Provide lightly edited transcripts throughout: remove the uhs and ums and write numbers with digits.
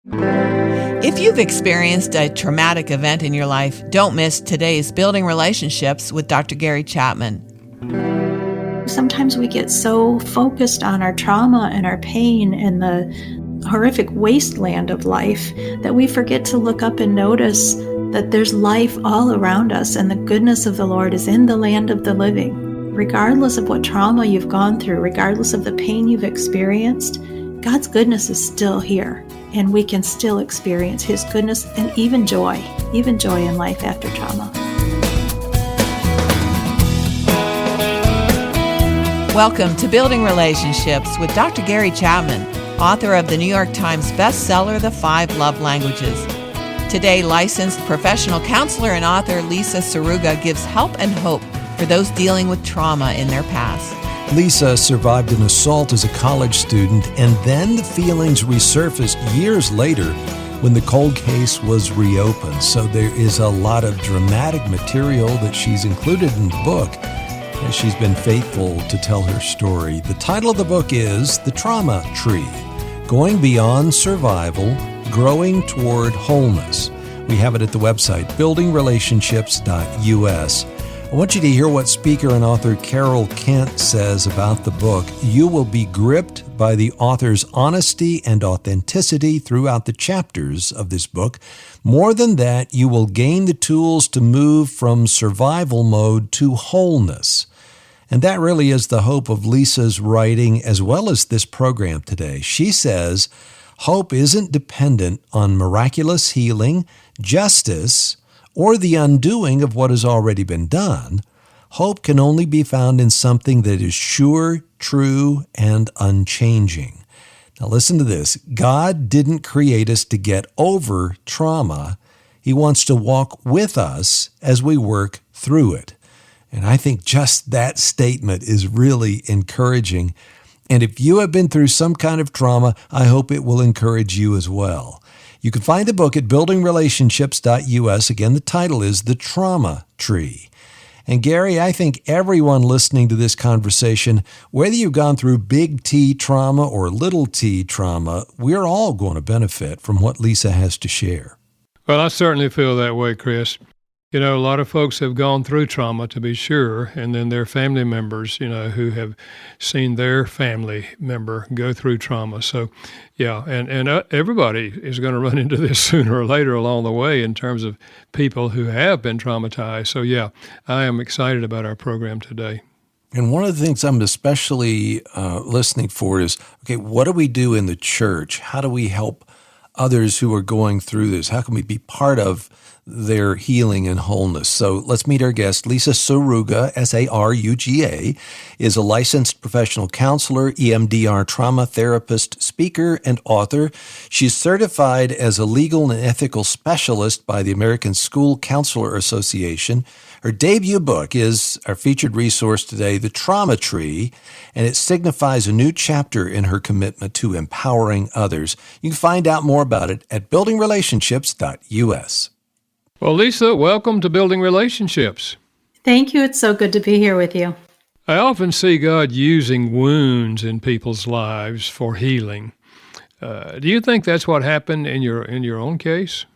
If you've experienced a traumatic event in your life, don't miss today's Building Relationships with Dr. Gary Chapman. Sometimes we get so focused on our trauma and our pain and the horrific wasteland of life that we forget to look up and notice that there's life all around us and the goodness of the Lord is in the land of the living. Regardless of what trauma you've gone through, regardless of the pain you've experienced, God's goodness is still here, and we can still experience His goodness and even joy in life after trauma. Welcome to Building Relationships with Dr. Gary Chapman, author of the New York Times bestseller, The 5 Love Languages. Today, licensed professional counselor and author Lisa Saruga gives help and hope for those dealing with trauma in their past. Lisa survived an assault as a college student, and then the feelings resurfaced years later when the cold case was reopened. So there is a lot of dramatic material that she's included in the book as she's been faithful to tell her story. The title of the book is The Trauma Tree: Going Beyond Survival, Growing Toward Wholeness. We have it at the website, buildingrelationships.us. I want you to hear what speaker and author Carol Kent says about the book. You will be gripped by the author's honesty and authenticity throughout the chapters of this book. More than that, you will gain the tools to move from survival mode to wholeness. And that really is the hope of Lisa's writing as well as this program today. She says, hope isn't dependent on miraculous healing, justice, or the undoing of what has already been done. Hope can only be found in something that is sure, true, and unchanging. Now listen to this. God didn't create us to get over trauma. He wants to walk with us as we work through it. And I think just that statement is really encouraging. And if you have been through some kind of trauma, I hope it will encourage you as well. You can find the book at buildingrelationships.us. Again, the title is The Trauma Tree. And Gary, I think everyone listening to this conversation, whether you've gone through big T trauma or little t trauma, we're all going to benefit from what Lisa has to share. Well, I certainly feel that way, Chris. You know, a lot of folks have gone through trauma, to be sure, and then their family members, who have seen their family member go through trauma. So, yeah, and everybody is going to run into this sooner or later along the way in terms of people who have been traumatized. So, yeah, I am excited about our program today. And one of the things I'm especially listening for is, okay, what do we do in the church? How do we help others who are going through this? How can we be part of their healing and wholeness? So let's meet our guest. Lisa Saruga, Saruga, is a licensed professional counselor, EMDR trauma therapist, speaker, and author. She's certified as a legal and ethical specialist by the American School Counselor Association. Her debut book is our featured resource today, The Trauma Tree, and it signifies a new chapter in her commitment to empowering others. You can find out more about it at buildingrelationships.us. Well, Lisa, welcome to Building Relationships. Thank you. It's so good to be here with you. I often see God using wounds in people's lives for healing. Do you think that's what happened in your own case?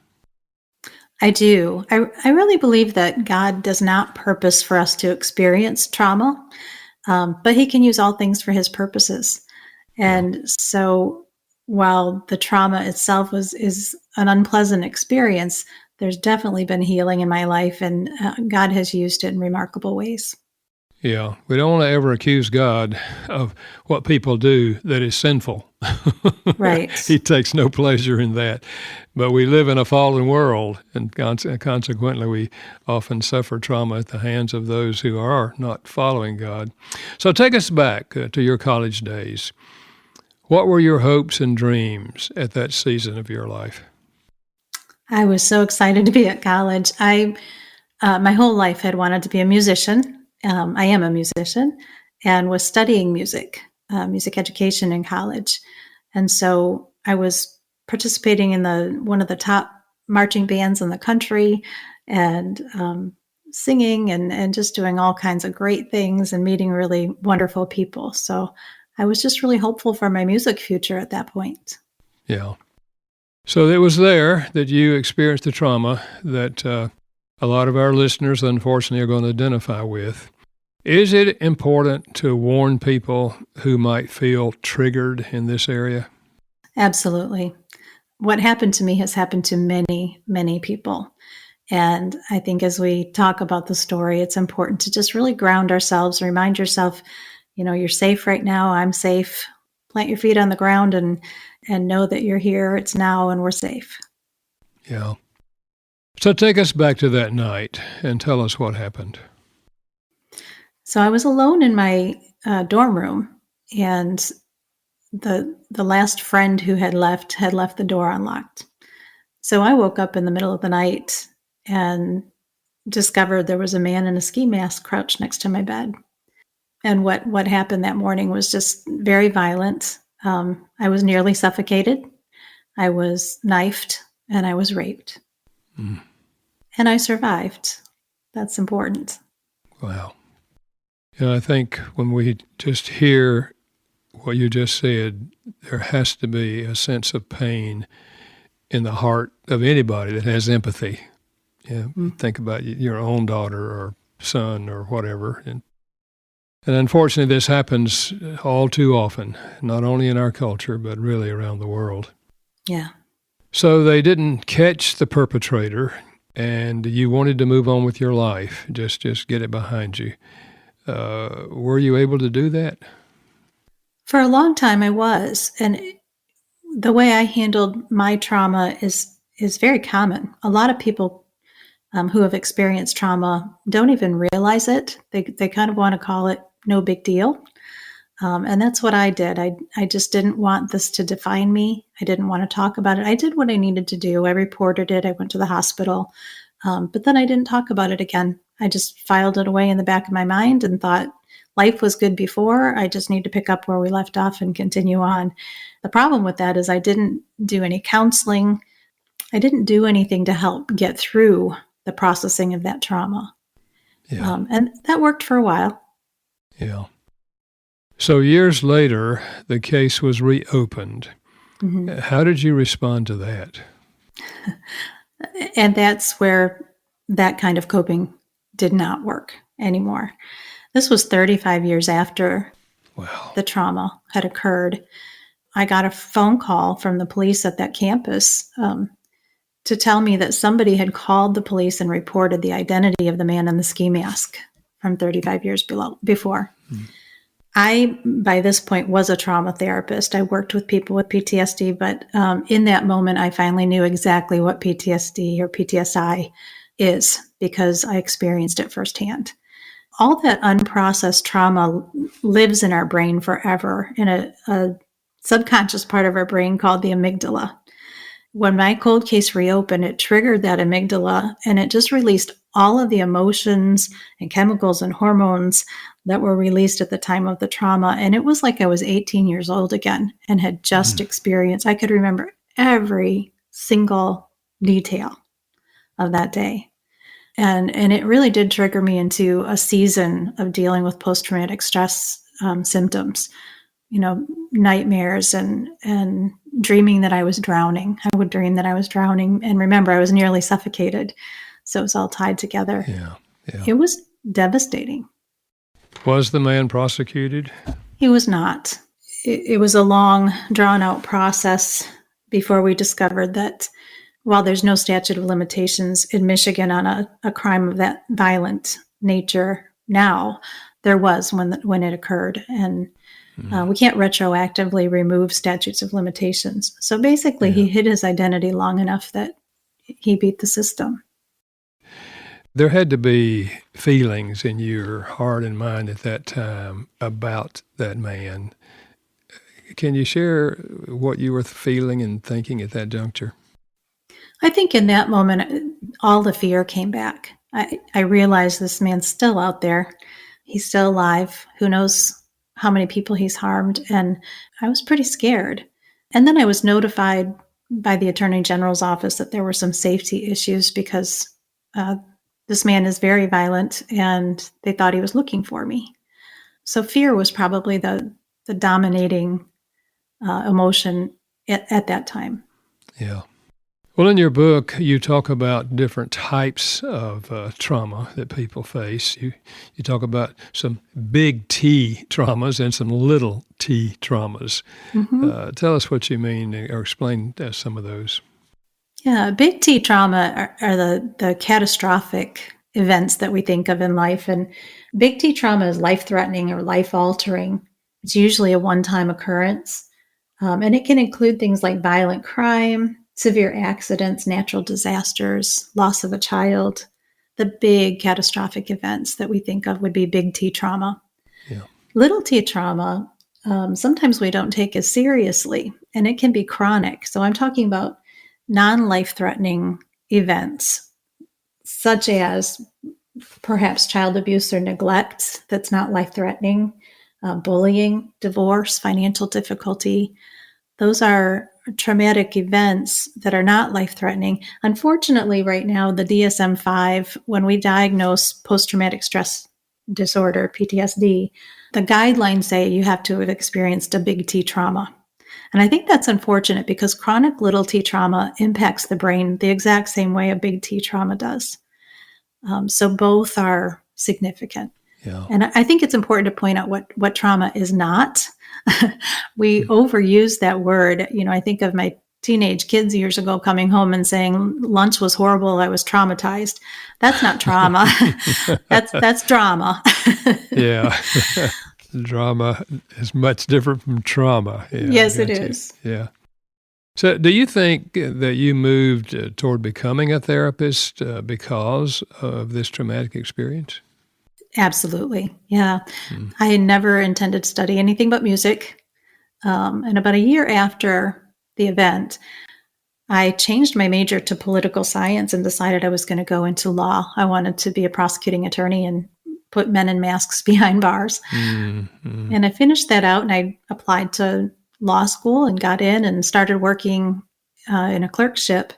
I do. I really believe that God does not purpose for us to experience trauma, but He can use all things for His purposes. And so while the trauma itself is an unpleasant experience, there's definitely been healing in my life, and God has used it in remarkable ways. Yeah, we don't want to ever accuse God of what people do that is sinful. Right. He takes no pleasure in that. But we live in a fallen world, and consequently we often suffer trauma at the hands of those who are not following God. So take us back to your college days. What were your hopes and dreams at that season of your life? I was so excited to be at college. I my whole life had wanted to be a musician. I am a musician and was studying music education in college. And so I was participating in one of the top marching bands in the country and singing and just doing all kinds of great things and meeting really wonderful people. So I was just really hopeful for my music future at that point. Yeah. So it was there that you experienced the trauma that a lot of our listeners, unfortunately, are going to identify with. Is it important to warn people who might feel triggered in this area? Absolutely. What happened to me has happened to many, many people. And I think as we talk about the story, it's important to just really ground ourselves, remind yourself, you're safe right now. I'm safe. Plant your feet on the ground and know that you're here. It's now and we're safe. Yeah. So take us back to that night and tell us what happened. So I was alone in my dorm room, and the last friend who had left the door unlocked. So I woke up in the middle of the night and discovered there was a man in a ski mask crouched next to my bed. And what happened that morning was just very violent. I was nearly suffocated. I was knifed and I was raped. Mm. And I survived. That's important. Wow. I think when we just hear what you just said, there has to be a sense of pain in the heart of anybody that has empathy. Think about your own daughter or son or whatever. And unfortunately, this happens all too often, not only in our culture, but really around the world. Yeah. So they didn't catch the perpetrator, and you wanted to move on with your life, just get it behind you. Were you able to do that? For a long time, I was. And the way I handled my trauma is very common. A lot of people who have experienced trauma don't even realize it. They kind of want to call it no big deal. And that's what I did. I just didn't want this to define me. I didn't want to talk about it. I did what I needed to do. I reported it. I went to the hospital. But then I didn't talk about it again. I just filed it away in the back of my mind and thought life was good before. I just need to pick up where we left off and continue on. The problem with that is I didn't do any counseling. I didn't do anything to help get through the processing of that trauma. Yeah. And that worked for a while. Yeah. So years later, the case was reopened. Mm-hmm. How did you respond to that? And that's where that kind of coping did not work anymore. This was 35 years after the trauma had occurred. I got a phone call from the police at that campus to tell me that somebody had called the police and reported the identity of the man in the ski mask from 35 years before. Mm. I, by this point, was a trauma therapist. I worked with people with PTSD, but in that moment, I finally knew exactly what PTSD or PTSI is because I experienced it firsthand. All that unprocessed trauma lives in our brain forever in a subconscious part of our brain called the amygdala. When my cold case reopened, it triggered that amygdala and it just released all of the emotions and chemicals and hormones that were released at the time of the trauma. And it was like I was 18 years old again and had just experienced, I could remember every single detail of that day. And it really did trigger me into a season of dealing with post-traumatic stress symptoms, nightmares and dreaming that I was drowning. I would dream that I was drowning. And remember, I was nearly suffocated. So it was all tied together. Yeah. It was devastating. Was the man prosecuted? He was not. It was a long, drawn-out process before we discovered that while there's no statute of limitations in Michigan on a crime of that violent nature now, there was when it occurred. And we can't retroactively remove statutes of limitations. So basically, he hid his identity long enough that he beat the system. There had to be feelings in your heart and mind at that time about that man. Can you share what you were feeling and thinking at that juncture? I think in that moment, all the fear came back. I realized this man's still out there. He's still alive. Who knows how many people he's harmed? And I was pretty scared. And then I was notified by the Attorney General's office that there were some safety issues because this man is very violent and they thought he was looking for me. So fear was probably the dominating emotion at that time. Yeah. Well, in your book, you talk about different types of trauma that people face. You talk about some big T traumas and some little t traumas. Tell us what you mean or explain some of those. Yeah, big T trauma are the catastrophic events that we think of in life. And big T trauma is life-threatening or life-altering. It's usually a one-time occurrence. And it can include things like violent crime, severe accidents, natural disasters, loss of a child. The big catastrophic events that we think of would be big T trauma. Yeah. Little T trauma, sometimes we don't take as seriously, and it can be chronic. So I'm talking about non-life-threatening events, such as perhaps child abuse or neglect that's not life-threatening, bullying, divorce, financial difficulty. Those are traumatic events that are not life-threatening. Unfortunately, right now, the DSM-5, when we diagnose post-traumatic stress disorder, PTSD, the guidelines say you have to have experienced a big T trauma. And I think that's unfortunate because chronic little T trauma impacts the brain the exact same way a big T trauma does. So both are significant. Yeah. And I think it's important to point out what trauma is not. We overuse that word. I think of my teenage kids years ago coming home and saying lunch was horrible. I was traumatized. That's not trauma. That's drama. Yeah. Drama is much different from trauma. Yeah, yes, it is. Yeah. So do you think that you moved toward becoming a therapist because of this traumatic experience? Absolutely. Yeah. I never intended to study anything but music. And about a year after the event, I changed my major to political science and decided I was going to go into law. I wanted to be a prosecuting attorney and put men in masks behind bars. And I finished that out and I applied to law school and got in and started working in a clerkship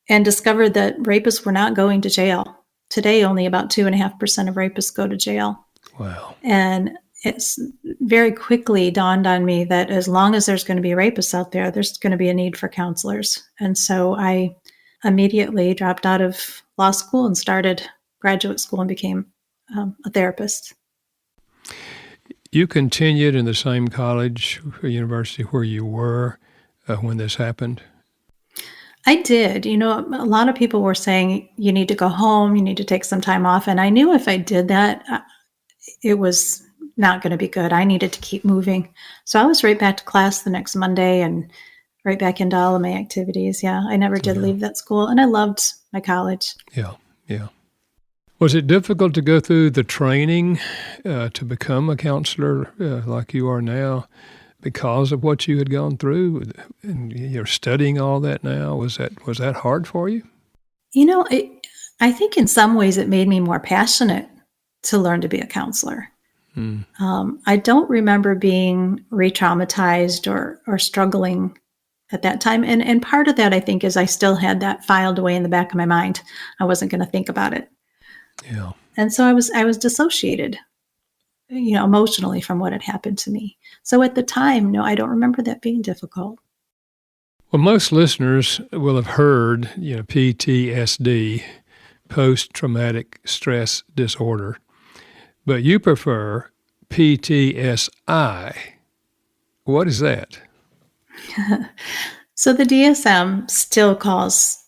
and discovered that rapists were not going to jail. Today, only about 2.5% of rapists go to jail. Wow. And it's very quickly dawned on me that as long as there's going to be rapists out there, there's going to be a need for counselors. And so I immediately dropped out of law school and started graduate school and became a therapist. You continued in the same college or university where you were when this happened? I did. A lot of people were saying, you need to go home, you need to take some time off. And I knew if I did that, it was not going to be good. I needed to keep moving. So I was right back to class the next Monday and right back into all of my activities. Yeah, I never did leave that school. And I loved my college. Yeah. Was it difficult to go through the training to become a counselor like you are now because of what you had gone through? And you're studying all that now. Was that hard for you? I think in some ways it made me more passionate to learn to be a counselor. I don't remember being re-traumatized or struggling at that time. And part of that, I think, is I still had that filed away in the back of my mind. I wasn't going to think about it. Yeah. And so I was dissociated, emotionally from what had happened to me. So at the time, no, I don't remember that being difficult. Well, most listeners will have heard, PTSD, post-traumatic stress disorder, but you prefer PTSI. What is that? So the DSM still calls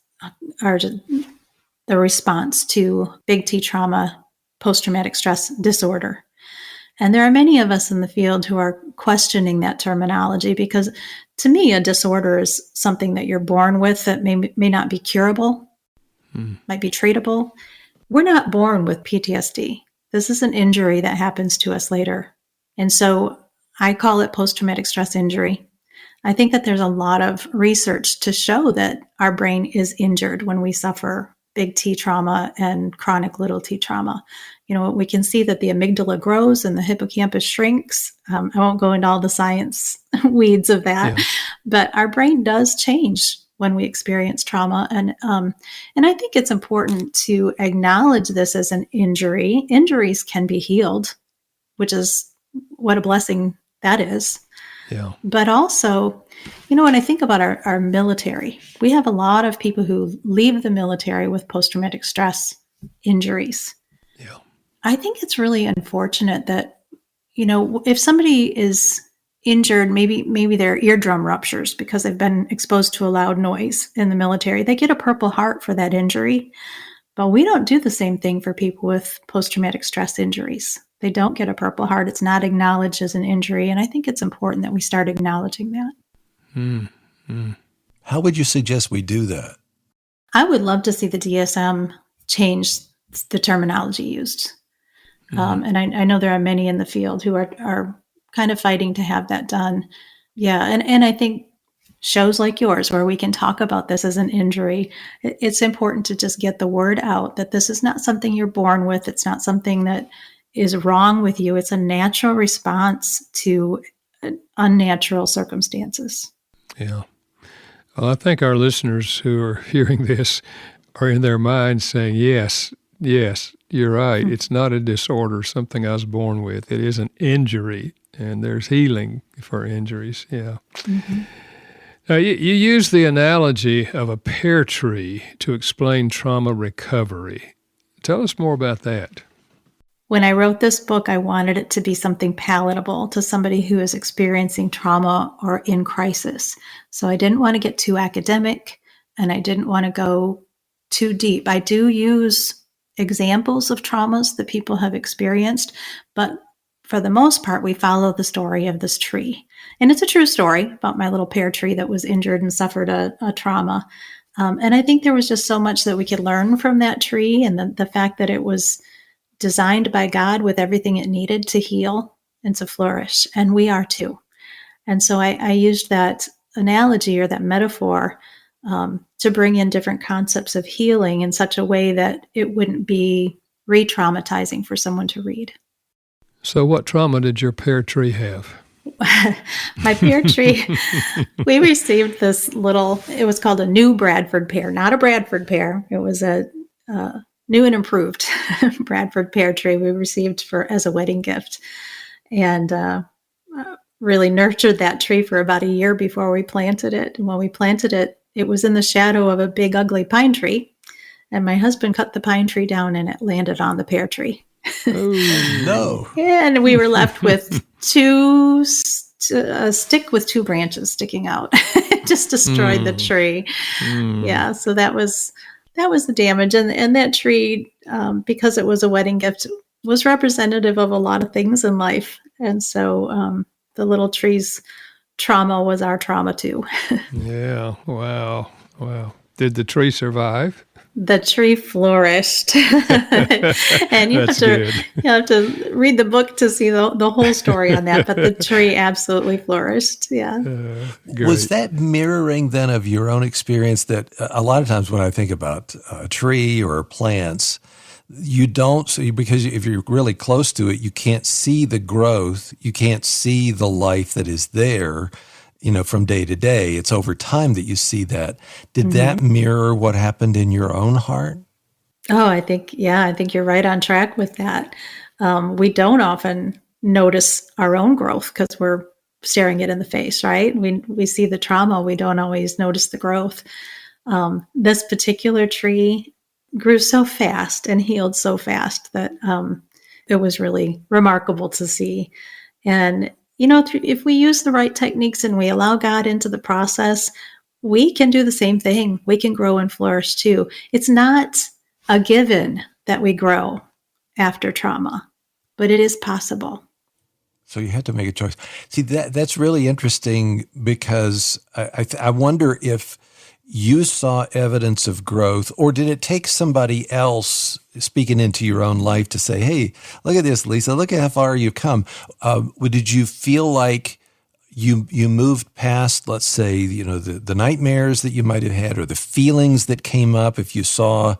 the response to big T trauma, post-traumatic stress disorder. And there are many of us in the field who are questioning that terminology because to me, a disorder is something that you're born with that may not be curable, might be treatable. We're not born with PTSD. This is an injury that happens to us later. And so I call it post-traumatic stress injury. I think that there's a lot of research to show that our brain is injured when we suffer big T trauma and chronic little T trauma. We can see that the amygdala grows and the hippocampus shrinks. I won't go into all the science weeds of that, but our brain does change when we experience trauma. And I think it's important to acknowledge this as an injury. Injuries can be healed, which is what a blessing that is. Yeah. But also, when I think about our military, we have a lot of people who leave the military with post-traumatic stress injuries. Yeah. I think it's really unfortunate that, if somebody is injured, maybe their eardrum ruptures because they've been exposed to a loud noise in the military, they get a Purple Heart for that injury. But we don't do the same thing for people with post-traumatic stress injuries. They don't get a Purple Heart. It's not acknowledged as an injury. And I think it's important that we start acknowledging that. How would you suggest we do that? I would love to see the DSM change the terminology used. And I know there are many in the field who are kind of fighting to have that done. Yeah. And I think shows like yours where we can talk about this as an injury, it's important to just get the word out that this is not something you're born with. It's not something that is wrong with you. It's a natural response to unnatural circumstances. Yeah. Well, I think our listeners who are hearing this are in their minds saying, yes, you're right. It's not a disorder, something I was born with. It is an injury, and there's healing for injuries. Yeah. Mm-hmm. Now, you use the analogy of a pear tree to explain trauma recovery. Tell us more about that. When I wrote this book, I wanted it to be something palatable to somebody who is experiencing trauma or in crisis. So I didn't want to get too academic, and I didn't want to go too deep. I do use examples of traumas that people have experienced, but for the most part, we follow the story of this tree. And it's a true story about my little pear tree that was injured and suffered a trauma. And I think there was just so much that we could learn from that tree, and the fact that it was designed by God with everything it needed to heal and to flourish. And we are too. And so I used that analogy or that metaphor to bring in different concepts of healing in such a way that it wouldn't be re-traumatizing for someone to read. So what trauma did your pear tree have? My pear tree, we received this it was called a new Bradford pear, not a Bradford pear. It was a new and improved Bradford pear tree we received as a wedding gift, and really nurtured that tree for about a year before we planted it. And when we planted it, it was in the shadow of a big, ugly pine tree. And my husband cut the pine tree down and it landed on the pear tree. Oh, no. And we were left with a stick with two branches sticking out. It just destroyed the tree. Yeah, so that was the damage. And that tree, because it was a wedding gift, was representative of a lot of things in life. And so the little tree's trauma was our trauma too. Yeah, wow. Did the tree survive? The tree flourished. And you have to read the book to see the whole story on that, but the tree absolutely flourished. Yeah. Was that mirroring then of your own experience that a lot of times when I think about a tree or plants, you don't see, because if you're really close to it, you can't see the growth, you can't see the life that is there, from day to day. It's over time that you see that. Did that mirror what happened in your own heart? Oh, I think you're right on track with that. We don't often notice our own growth because we're staring it in the face, right? We see the trauma. We don't always notice the growth. This particular tree grew so fast and healed so fast that it was really remarkable to see. And if we use the right techniques and we allow God into the process, we can do the same thing. We can grow and flourish too. It's not a given that we grow after trauma, but it is possible. So you had to make a choice. See, that's really interesting because I wonder if you saw evidence of growth, or did it take somebody else speaking into your own life to say, hey, look at this, Lisa, look at how far you've come. Did you feel like you moved past, let's say, the nightmares that you might have had or the feelings that came up if you saw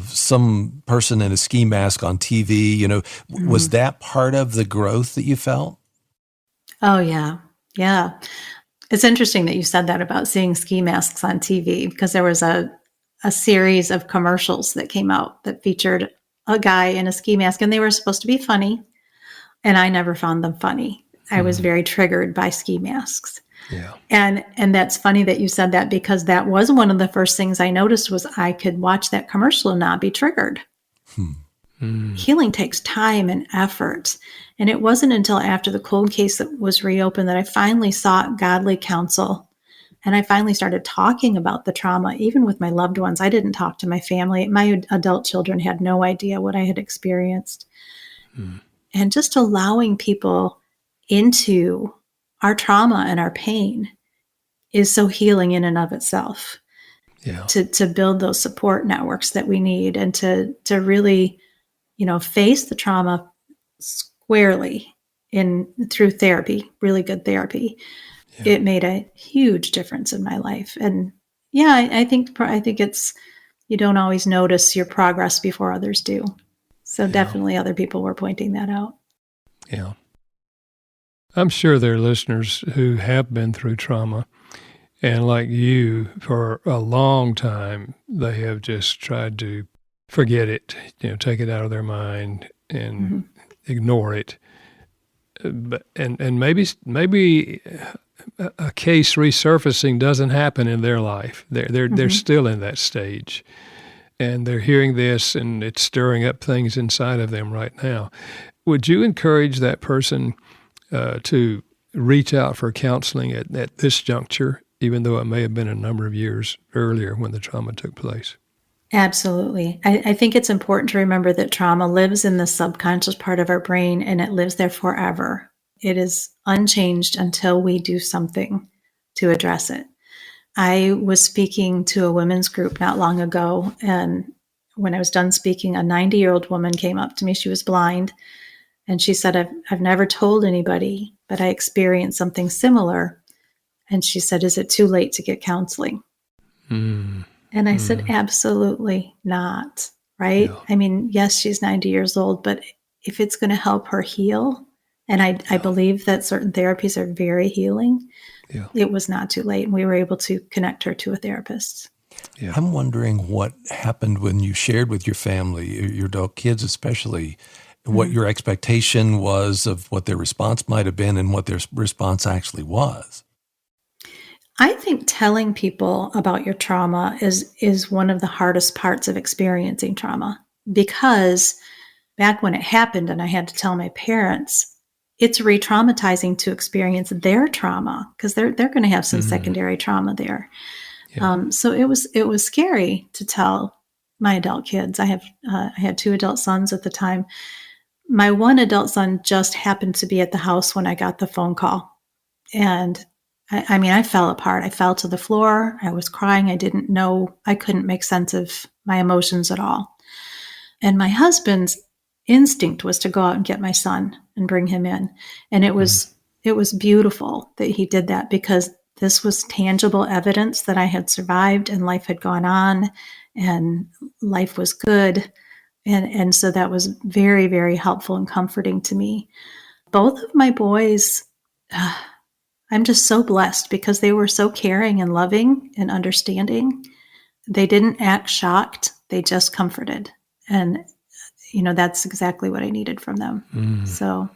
some person in a ski mask on TV, was that part of the growth that you felt? Oh, yeah. Yeah. It's interesting that you said that about seeing ski masks on TV, because there was a series of commercials that came out that featured a guy in a ski mask, and they were supposed to be funny, and I never found them funny. I was very triggered by ski masks. Yeah. And that's funny that you said that, because that was one of the first things I noticed was I could watch that commercial and not be triggered. Healing takes time and effort. And it wasn't until after the cold case that was reopened that I finally sought godly counsel. And I finally started talking about the trauma, even with my loved ones. I didn't talk to my family. My adult children had no idea what I had experienced. And just allowing people into our trauma and our pain is so healing in and of itself. Yeah. To build those support networks that we need, and to really, face the trauma squarely through therapy, really good therapy. Yeah. It made a huge difference in my life. And yeah, I think it's, you don't always notice your progress before others do. So definitely other people were pointing that out. Yeah. I'm sure there are listeners who have been through trauma, and like you, for a long time, they have just tried to forget it, take it out of their mind and ignore it. But and maybe a case resurfacing doesn't happen in their life. They're still in that stage, and they're hearing this, and it's stirring up things inside of them right now. Would you encourage that person to reach out for counseling at this juncture, even though it may have been a number of years earlier when the trauma took place? Absolutely. I think it's important to remember that trauma lives in the subconscious part of our brain, and it lives there forever. It is unchanged until we do something to address it. I was speaking to a women's group not long ago, and when I was done speaking, a 90-year-old woman came up to me. She was blind, and she said, I've never told anybody, but I experienced something similar. And she said, is it too late to get counseling? And I said, absolutely not, right? Yeah. I mean, yes, she's 90 years old, but if it's going to help her heal, and I believe that certain therapies are very healing, it was not too late. And we were able to connect her to a therapist. Yeah. I'm wondering what happened when you shared with your family, your adult kids especially, what your expectation was of what their response might have been and what their response actually was. I think telling people about your trauma is one of the hardest parts of experiencing trauma, because back when it happened and I had to tell my parents, it's re-traumatizing to experience their trauma, because they're going to have some secondary trauma there. Yeah. So it was scary to tell my adult kids. I had 2 adult sons at the time. My one adult son just happened to be at the house when I got the phone call, and I fell apart. I fell to the floor. I was crying. I couldn't make sense of my emotions at all. And my husband's instinct was to go out and get my son and bring him in. And it was beautiful that he did that, because this was tangible evidence that I had survived and life had gone on and life was good. And so that was very, very helpful and comforting to me. Both of my boys, I'm just so blessed because they were so caring and loving and understanding. They didn't act shocked. They just comforted. And, that's exactly what I needed from them. So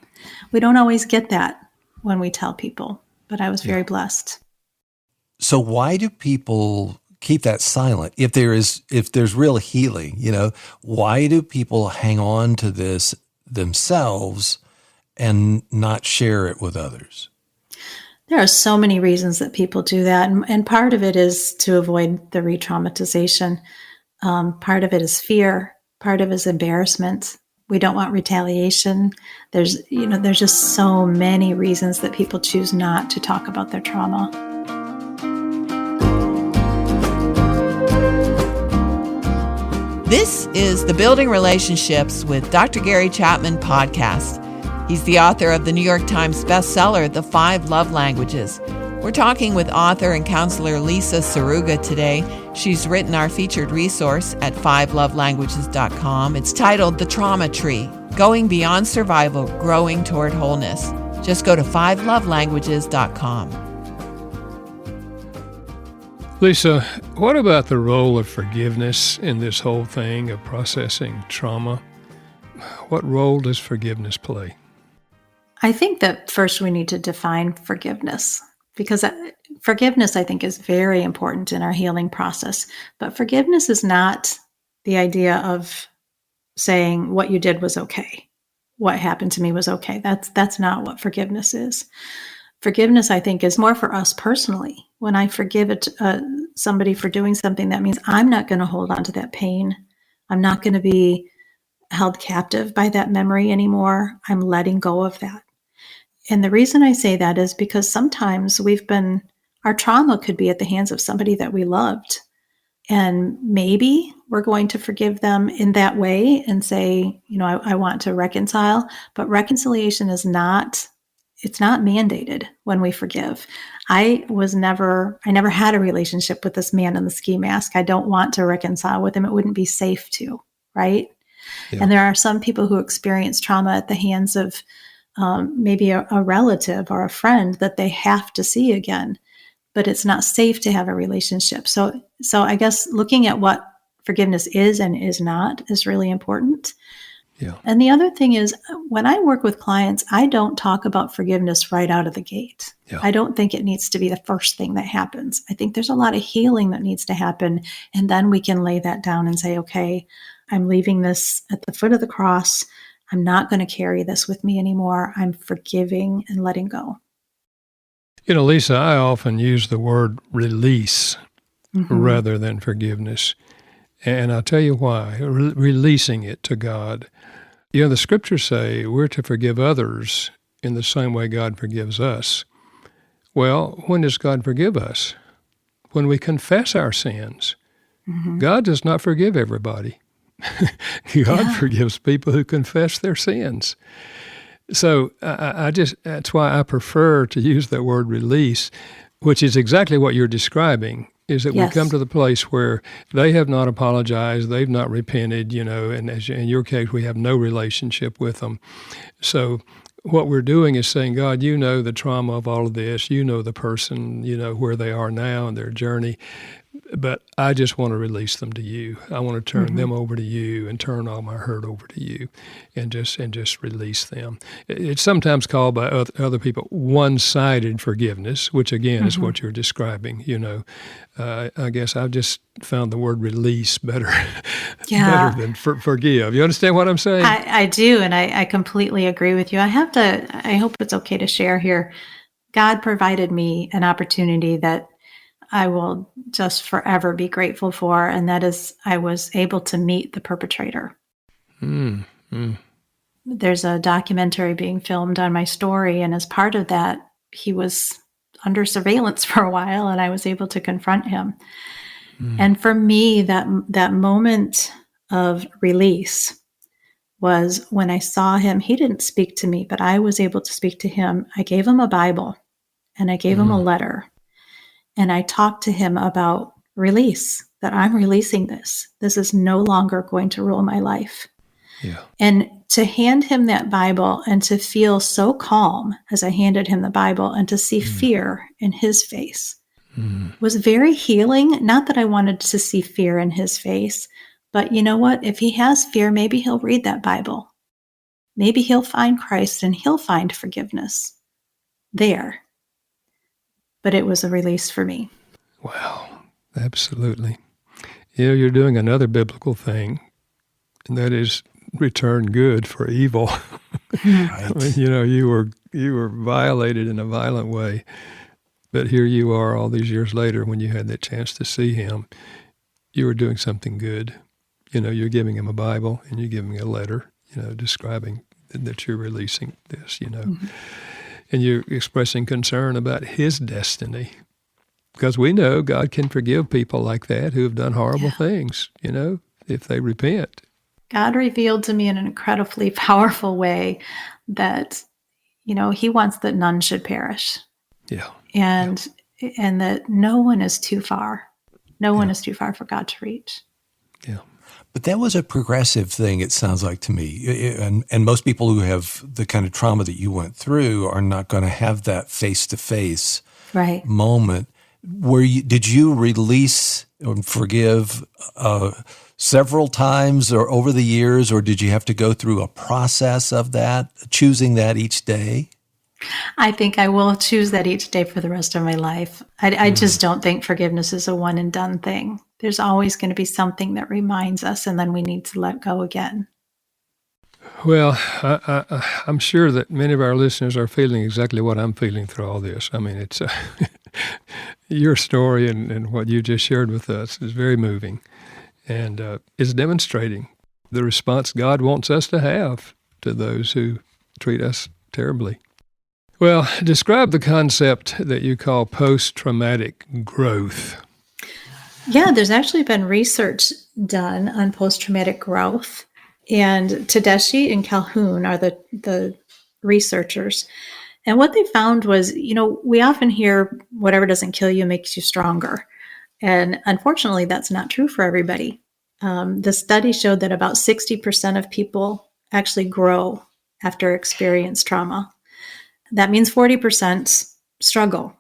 we don't always get that when we tell people, but I was very blessed. So why do people keep that silent? If there's real healing, why do people hang on to this themselves and not share it with others? There are so many reasons that people do that. And part of it is to avoid the re-traumatization. Part of it is fear. Part of it is embarrassment. We don't want retaliation. There's just so many reasons that people choose not to talk about their trauma. This is the Building Relationships with Dr. Gary Chapman podcast. He's the author of the New York Times bestseller, The 5 Love Languages. We're talking with author and counselor Lisa Saruga today. She's written our featured resource at 5lovelanguages.com. It's titled The Trauma Tree, Going Beyond Survival, Growing Toward Wholeness. Just go to 5lovelanguages.com. Lisa, what about the role of forgiveness in this whole thing of processing trauma? What role does forgiveness play? I think that first we need to define forgiveness, because forgiveness, I think, is very important in our healing process. But forgiveness is not the idea of saying what you did was okay. What happened to me was okay. That's not what forgiveness is. Forgiveness, I think, is more for us personally. When I forgive somebody for doing something, that means I'm not going to hold on to that pain. I'm not going to be held captive by that memory anymore. I'm letting go of that. And the reason I say that is because sometimes our trauma could be at the hands of somebody that we loved. And maybe we're going to forgive them in that way and say, I want to reconcile. But reconciliation it's not mandated when we forgive. I never had a relationship with this man in the ski mask. I don't want to reconcile with him. It wouldn't be safe to, right? Yeah. And there are some people who experience trauma at the hands of maybe a relative or a friend that they have to see again, but it's not safe to have a relationship. So I guess looking at what forgiveness is and is not is really important. Yeah. And the other thing is, when I work with clients, I don't talk about forgiveness right out of the gate. Yeah. I don't think it needs to be the first thing that happens. I think there's a lot of healing that needs to happen. And then we can lay that down and say, okay, I'm leaving this at the foot of the cross. I'm not going to carry this with me anymore. I'm forgiving and letting go. Lisa, I often use the word release rather than forgiveness. And I'll tell you why. Releasing it to God. The scriptures say we're to forgive others in the same way God forgives us. Well, when does God forgive us? When we confess our sins. Mm-hmm. God does not forgive everybody. God forgives people who confess their sins. So that's why I prefer to use that word release, which is exactly what you're describing, is that we come to the place where they have not apologized, they've not repented, and as in your case, we have no relationship with them. So what we're doing is saying, God, you know the trauma of all of this, you know the person, where they are now in their journey, but I just want to release them to you. I want to turn them over to you and turn all my hurt over to you and just release them. It's sometimes called by other people one-sided forgiveness, which again is what you're describing. I guess I've just found the word release better, better than forgive. You understand what I'm saying? I do, and I completely agree with you. I hope it's okay to share here. God provided me an opportunity that I will just forever be grateful for, and that is I was able to meet the perpetrator. There's a documentary being filmed on my story, and as part of that, he was under surveillance for a while, and I was able to confront him. And for me, that moment of release was when I saw him. He didn't speak to me, but I was able to speak to him. I gave him a Bible, and I gave him a letter. And I talked to him about release, that I'm releasing this. This is no longer going to rule my life. Yeah. And to hand him that Bible and to feel so calm as I handed him the Bible and to see fear in his face was very healing. Not that I wanted to see fear in his face, but you know what? If he has fear, maybe he'll read that Bible. Maybe he'll find Christ and he'll find forgiveness there. But it was a release for me. Wow, absolutely. You're doing another biblical thing, and that is return good for evil. Right. I mean, you were violated in a violent way, but here you are all these years later when you had that chance to see him, you were doing something good. You're giving him a Bible, and you're giving a letter, describing that you're releasing this, And you're expressing concern about his destiny. Because we know God can forgive people like that who have done horrible things, if they repent. God revealed to me in an incredibly powerful way that, he wants that none should perish. Yeah. And that no one is too far. No one is too far for God to reach. Yeah. But that was a progressive thing, it sounds like to me. And most people who have the kind of trauma that you went through are not going to have that face-to-face moment. Did you release or forgive several times or over the years, or did you have to go through a process of that, choosing that each day? I think I will choose that each day for the rest of my life. I just don't think forgiveness is a one and done thing. There's always going to be something that reminds us, and then we need to let go again. Well, I'm sure that many of our listeners are feeling exactly what I'm feeling through all this. I mean, it's your story and what you just shared with us is very moving, and is demonstrating the response God wants us to have to those who treat us terribly. Well, describe the concept that you call post-traumatic growth. Yeah, there's actually been research done on post-traumatic growth. And Tedeschi and Calhoun are the researchers. And what they found was, we often hear whatever doesn't kill you makes you stronger. And unfortunately, that's not true for everybody. The study showed that about 60% of people actually grow after experience trauma. That means 40% struggle,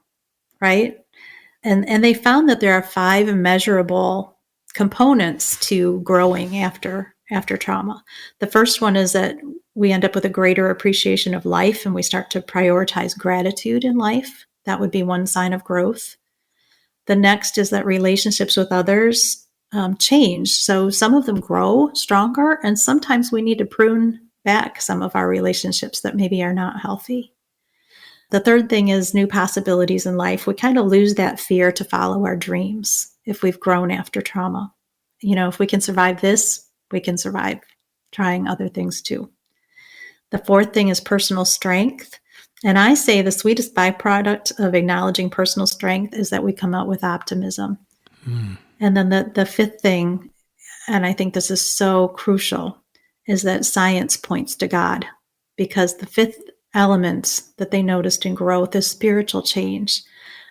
right? And they found that there are 5 measurable components to growing after trauma. The first one is that we end up with a greater appreciation of life and we start to prioritize gratitude in life. That would be one sign of growth. The next is that relationships with others change. So some of them grow stronger, and sometimes we need to prune back some of our relationships that maybe are not healthy. The third thing is new possibilities in life. We kind of lose that fear to follow our dreams if we've grown after trauma. If we can survive this, we can survive trying other things too. The fourth thing is personal strength. And I say the sweetest byproduct of acknowledging personal strength is that we come out with optimism. And then the fifth thing, and I think this is so crucial, is that science points to God, because the fifth element that they noticed in growth is spiritual change,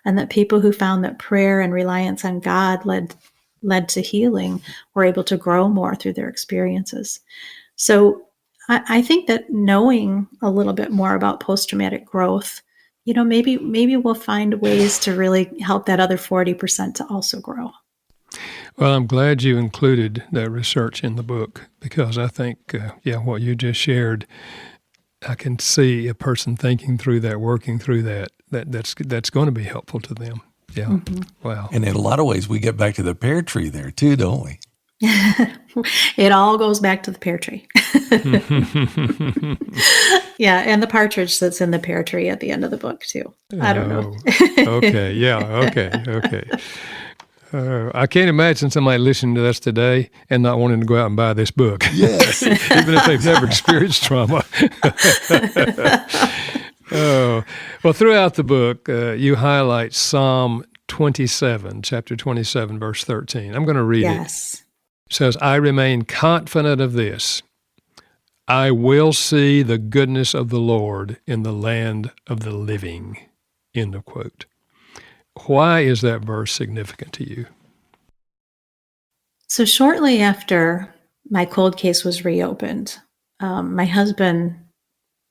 and that people who found that prayer and reliance on God led to healing were able to grow more through their experiences. So I think that knowing a little bit more about post-traumatic growth, maybe we'll find ways to really help that other 40% to also grow. Well, I'm glad you included that research in the book, because I think, what you just shared, I can see a person thinking through that, working through that's going to be helpful to them. Yeah. Mm-hmm. Wow. And in a lot of ways, we get back to the pear tree there too, don't we? It all goes back to the pear tree. Yeah, and the partridge that's in the pear tree at the end of the book too. I don't know. Okay, yeah, okay. I can't imagine somebody listening to us today and not wanting to go out and buy this book. Yes. Even if they've never experienced trauma. Well, throughout the book, you highlight Psalm 27, chapter 27, verse 13. I'm going to read it. It says, "I remain confident of this. I will see the goodness of the Lord in the land of the living." End of quote. Why is that verse significant to you? So shortly after my cold case was reopened, my husband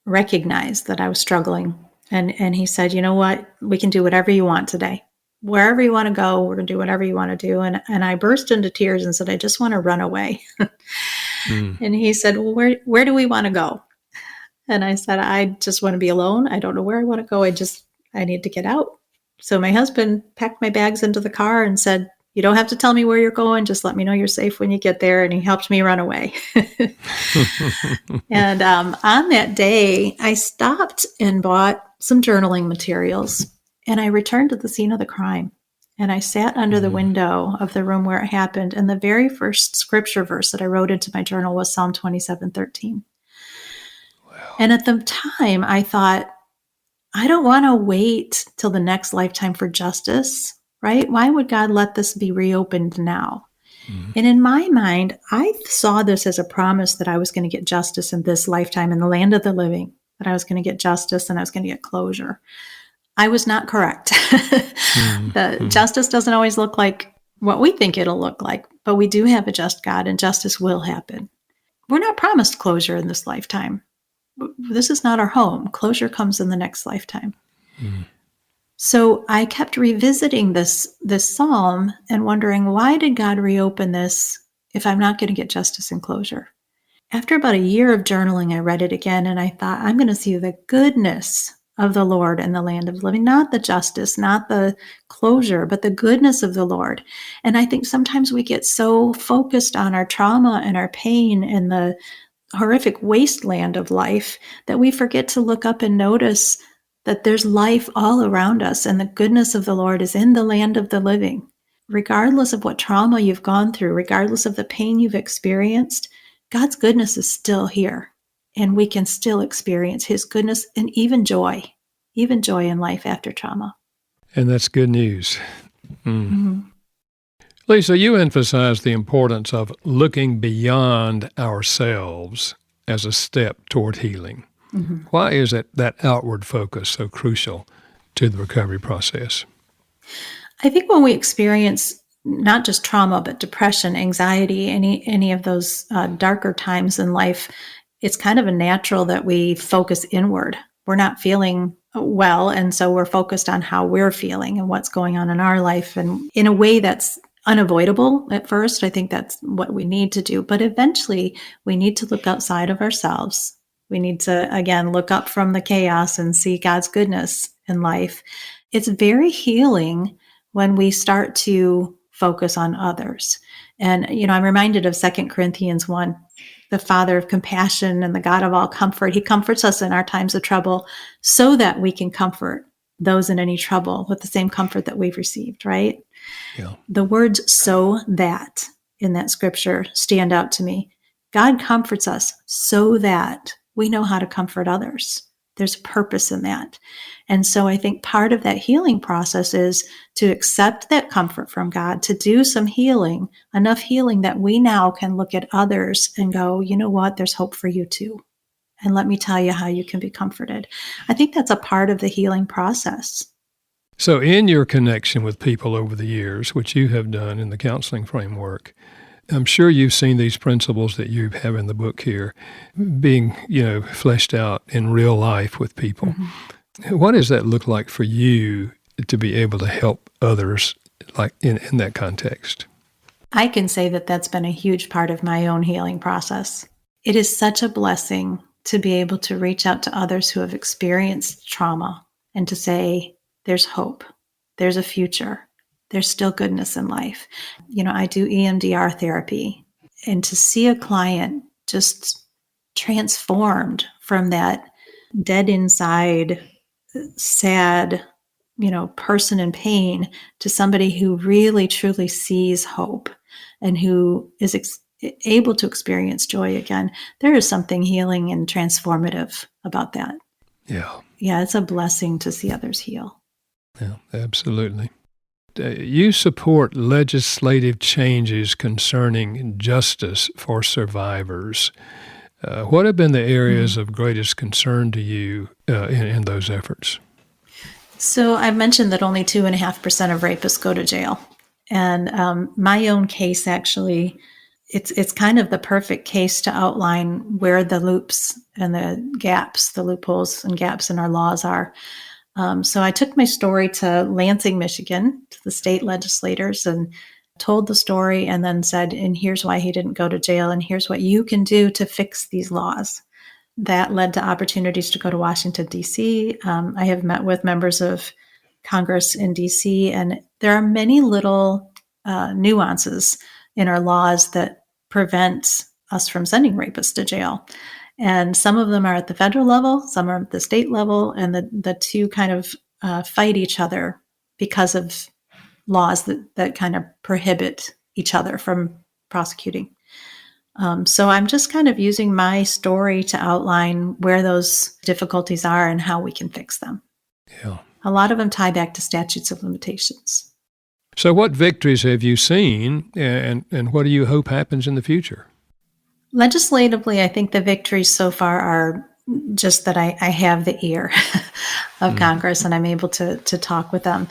recognized that I was struggling. And he said, "You know what? We can do whatever you want today. Wherever you want to go, we're going to do whatever you want to do." And I burst into tears and said, "I just want to run away." And he said, "Well, where do we want to go?" And I said, "I just want to be alone. I don't know where I want to go. I need to get out." So my husband packed my bags into the car and said, "You don't have to tell me where you're going. Just let me know you're safe when you get there." And he helped me run away. And on that day, I stopped and bought some journaling materials, and I returned to the scene of the crime. And I sat under the window of the room where it happened. And the very first scripture verse that I wrote into my journal was Psalm 27:13. Wow. And at the time, I thought, I don't want to wait till the next lifetime for justice, right? Why would God let this be reopened now? And in my mind, I saw this as a promise that I was going to get justice in this lifetime in the land of the living, that I was going to get justice and I was going to get closure. I was not correct. The justice doesn't always look like what we think it'll look like, but we do have a just God and justice will happen. We're not promised closure in this lifetime. This is not our home. Closure comes in the next lifetime. So I kept revisiting this psalm and wondering, why did God reopen this if I'm not going to get justice and closure? After about a year of journaling, I read it again and I thought, I'm going to see the goodness of the Lord in the land of the living, not the justice, not the closure, but the goodness of the Lord. And I think sometimes we get so focused on our trauma and our pain and the horrific wasteland of life that we forget to look up and notice that there's life all around us and the goodness of the Lord is in the land of the living. Regardless of what trauma you've gone through, regardless of the pain you've experienced, God's goodness is still here, and we can still experience his goodness and even joy in life after trauma. And that's good news. Mm-hmm. Lisa, you emphasize the importance of looking beyond ourselves as a step toward healing. Mm-hmm. Why is it that outward focus so crucial to the recovery process? I think when we experience not just trauma, but depression, anxiety, any of those darker times in life, it's kind of a natural that we focus inward. We're not feeling well, and so we're focused on how we're feeling and what's going on in our life, and in a way that's unavoidable at first. I think that's what we need to do, but eventually we need to look outside of ourselves. We need to, again, look up from the chaos and see God's goodness in life. It's very healing when we start to focus on others. And, I'm reminded of 2 Corinthians 1, the Father of compassion and the God of all comfort. He comforts us in our times of trouble so that we can comfort those in any trouble with the same comfort that we've received, right? Yeah. The words "so that" in that scripture stand out to me. God comforts us so that we know how to comfort others. There's purpose in that. And so I think part of that healing process is to accept that comfort from God, to do some healing, enough healing that we now can look at others and go, you know what, there's hope for you too. And let me tell you how you can be comforted. I think that's a part of the healing process. So in your connection with people over the years, which you have done in the counseling framework, I'm sure you've seen these principles that you have in the book here being, fleshed out in real life with people. Mm-hmm. What does that look like for you to be able to help others like in that context? I can say that that's been a huge part of my own healing process. It is such a blessing to be able to reach out to others who have experienced trauma and to say, there's hope, there's a future, there's still goodness in life. I do EMDR therapy, and to see a client just transformed from that dead inside, sad, person in pain to somebody who really truly sees hope and who is able to experience joy again. There is something healing and transformative about that. Yeah. Yeah, it's a blessing to see others heal. Yeah, absolutely. You support legislative changes concerning justice for survivors. What have been the areas of greatest concern to you in those efforts? So I mentioned that only 2.5% of rapists go to jail. And my own case, actually, it's kind of the perfect case to outline where the loops and the gaps, the loopholes and gaps in our laws are. So I took my story to Lansing, Michigan, to the state legislators, and told the story and then said, and here's why he didn't go to jail, and here's what you can do to fix these laws. That led to opportunities to go to Washington, D.C. I have met with members of Congress in D.C., and there are many little nuances in our laws that prevent us from sending rapists to jail. And some of them are at the federal level, some are at the state level, and the two kind of fight each other because of laws that kind of prohibit each other from prosecuting. So I'm just kind of using my story to outline where those difficulties are and how we can fix them. Yeah. A lot of them tie back to statutes of limitations. So what victories have you seen, and what do you hope happens in the future? Legislatively, I think the victories so far are just that I have the ear of Congress and I'm able to talk with them.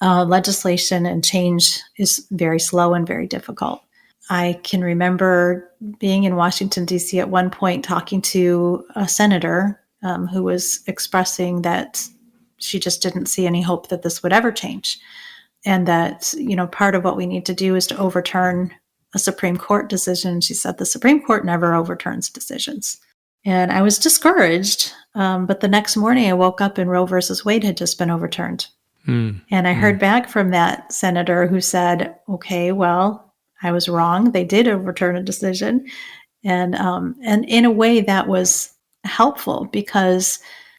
Legislation and change is very slow and very difficult. I can remember being in Washington, D.C. at one point talking to a senator who was expressing that she just didn't see any hope that this would ever change. And that, part of what we need to do is to overturn a Supreme Court decision. She said, the Supreme Court never overturns decisions. And I was discouraged. But the next morning I woke up and Roe versus Wade had just been overturned. And I heard back from that senator who said, okay, well, I was wrong. They did overturn a decision. And in a way that was helpful, because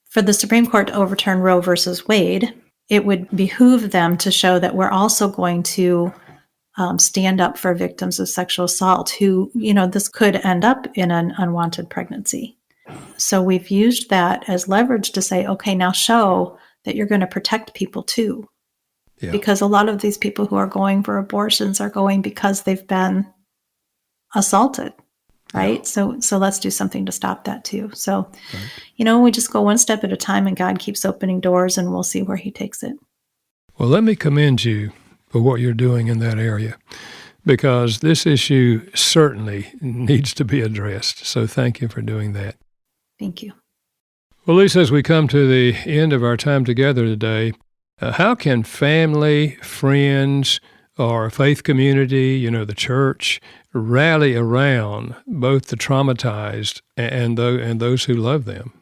for the Supreme Court to overturn Roe versus Wade, it would behoove them to show that we're also going to stand up for victims of sexual assault who, this could end up in an unwanted pregnancy. So we've used that as leverage to say, okay, now show that you're going to protect people too. Yeah. Because a lot of these people who are going for abortions are going because they've been assaulted, right? Yeah. So let's do something to stop that too. So, we just go one step at a time, and God keeps opening doors, and we'll see where he takes it. Well, let me commend you for what you're doing in that area, because this issue certainly needs to be addressed. So thank you for doing that. Thank you. Well, Lisa, as we come to the end of our time together today, how can family, friends, or a faith community, the church, rally around both the traumatized and those who love them?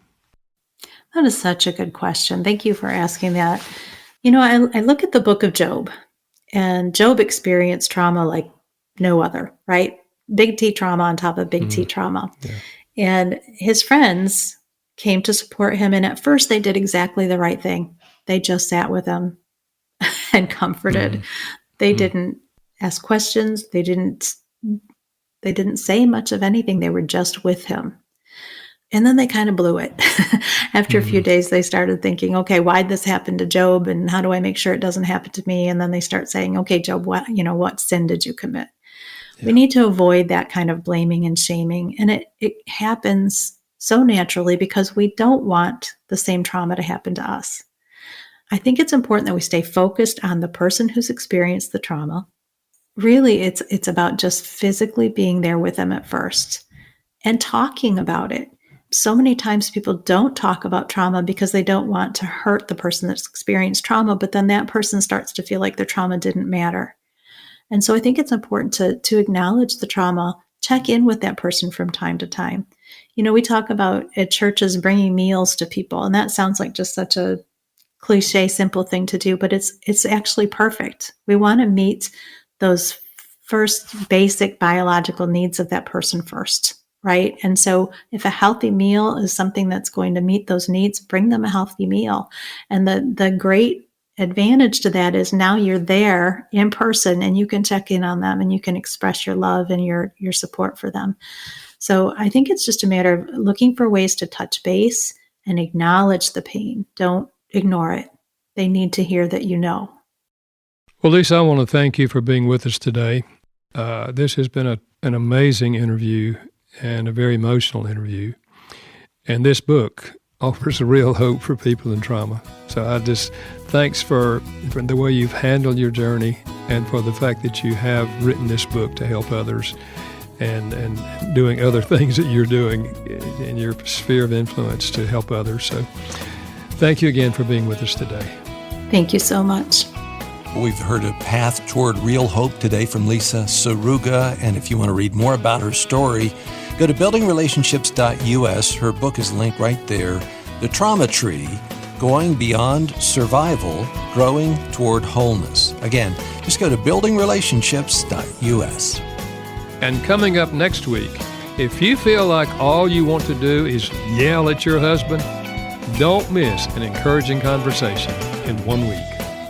That is such a good question. Thank you for asking that. I look at the book of Job, and Job experienced trauma like no other, right? Big T trauma on top of big T trauma. Yeah. And his friends came to support him. And at first they did exactly the right thing. They just sat with him and comforted. They didn't ask questions. They didn't say much of anything. They were just with him. And then they kind of blew it. After a few days, they started thinking, okay, why'd this happen to Job? And how do I make sure it doesn't happen to me? And then they start saying, okay, Job, what sin did you commit? Yeah. We need to avoid that kind of blaming and shaming. And it happens so naturally because we don't want the same trauma to happen to us. I think it's important that we stay focused on the person who's experienced the trauma. Really, it's about just physically being there with them at first and talking about it. So many times people don't talk about trauma because they don't want to hurt the person that's experienced trauma, but then that person starts to feel like their trauma didn't matter. And so I think it's important to acknowledge the trauma, check in with that person from time to time. We talk about at churches bringing meals to people, and that sounds like just such a cliche, simple thing to do, but it's actually perfect. We want to meet those first basic biological needs of that person first, right? And so if a healthy meal is something that's going to meet those needs, bring them a healthy meal. And the great advantage to that is now you're there in person and you can check in on them and you can express your love and your support for them. So I think it's just a matter of looking for ways to touch base and acknowledge the pain. Don't ignore it. They need to hear that you know. Well, Lisa, I want to thank you for being with us today. This has been an amazing interview and a very emotional interview. And this book offers a real hope for people in trauma. So I just thanks for the way you've handled your journey and for the fact that you have written this book to help others and doing other things that you're doing in your sphere of influence to help others. So thank you again for being with us today. Thank you so much. We've heard a path toward real hope today from Lisa Saruga, and if you want to read more about her story, go to buildingrelationships.us. Her book is linked right there. The Trauma Tree, Going Beyond Survival, Growing Toward Wholeness. Again, just go to buildingrelationships.us. And coming up next week, if you feel like all you want to do is yell at your husband, don't miss an encouraging conversation in 1 week.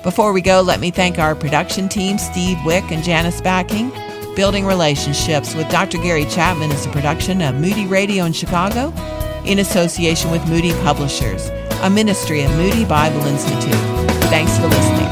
Before we go, let me thank our production team, Steve Wick and Janice Backing. Building Relationships with Dr. Gary Chapman is a production of Moody Radio in Chicago in association with Moody Publishers, a ministry of Moody Bible Institute. Thanks for listening.